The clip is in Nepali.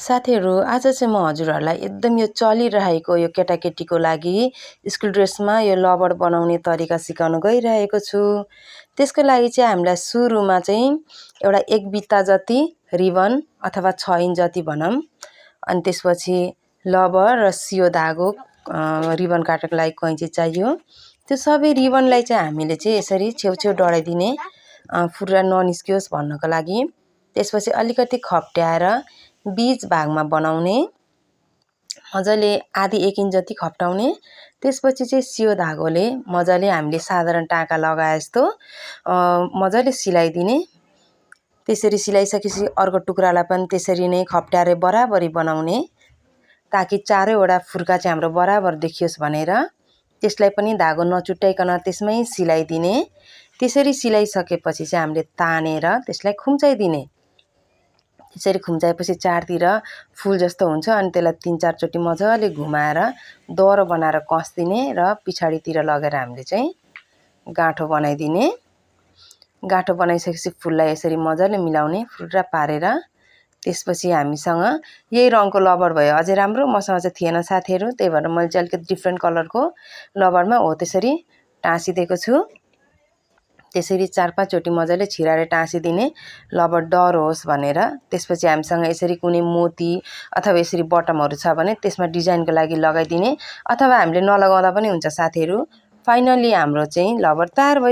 साथीहरू, आज चाहिँ म हजुरहरूलाई एकदम यो चलिरहेको यो केटाकेटीको लागि स्कुल ड्रेसमा यो लबर बनाउने तरिका सिकाउन गइरहेको छु। त्यसको लागि चाहिँ हामीलाई सुरुमा चाहिँ एउटा 1 बित्ता जति रिबन अथवा 6 इन्च जति भनौँ, अनि त्यसपछि लबर र सियो धागो, रिबन काट्नको लागि कैँची चाहियो। त्यो सबै रिबनलाई चाहिँ हामीले चाहिँ यसरी छेउछेउ डढाइदिने, फुर्रा ननिस्कियोस् भन्नको लागि। त्यसपछि अलिकति खप्ट्याएर बीच भागमा बनाउने, मजाले आधी 1 इन्च जति खप्टाउने। त्यसपछि चाहिँ सियो धागोले मजाले हामीले साधारण टाँका लगाए जस्तो मजाले सिलाइदिने। त्यसरी सिलाइसकेपछि अर्को टुक्रालाई पनि त्यसरी नै खप्ट्याएर बराबरी बनाउने, ताकि चारैवटा फुर्का चाहिँ हाम्रो बराबर देखियोस् भनेर। त्यसलाई पनि धागो नचुट्याइकन त्यसमै सिलाइदिने। त्यसरी सिलाइसकेपछि चाहिँ हामीले तानेर त्यसलाई खुम्चाइदिने। त्यसरी खुम्चाएपछि चारतिर फुल जस्तो हुन्छ, अनि त्यसलाई 3-4 चोटि मजाले घुमाएर दह्रो बनाएर कस्दिने र पछाडितिर लगेर हामीले चाहिँ गाँठो बनाइदिने। गाँठो बनाइसकेपछि फुललाई यसरी मजाले मिलाउने फुर्रा पारेर। त्यसपछि हामीसँग यही रङको लबर भयो अझै राम्रो, मसँग चाहिँ थिएन साथीहरू, त्यही भएर मैले चाहिँ अलिकति डिफ्रेन्ट कलरको लबरमा हो त्यसरी टाँसिदिएको छु। त्यसरी 4-5 चोटि मजाले छिराएर टाँसिदिने, लबर डर होस् भनेर। त्यसपछि हामीसँग यसरी कुनै मोती अथवा यसरी बटमहरू छ भने त्यसमा डिजाइनको लागि लगाइदिने, अथवा हामीले नलगाउँदा पनि हुन्छ साथीहरू। फाइनली हाम्रो चाहिँ लबर तयार भयो।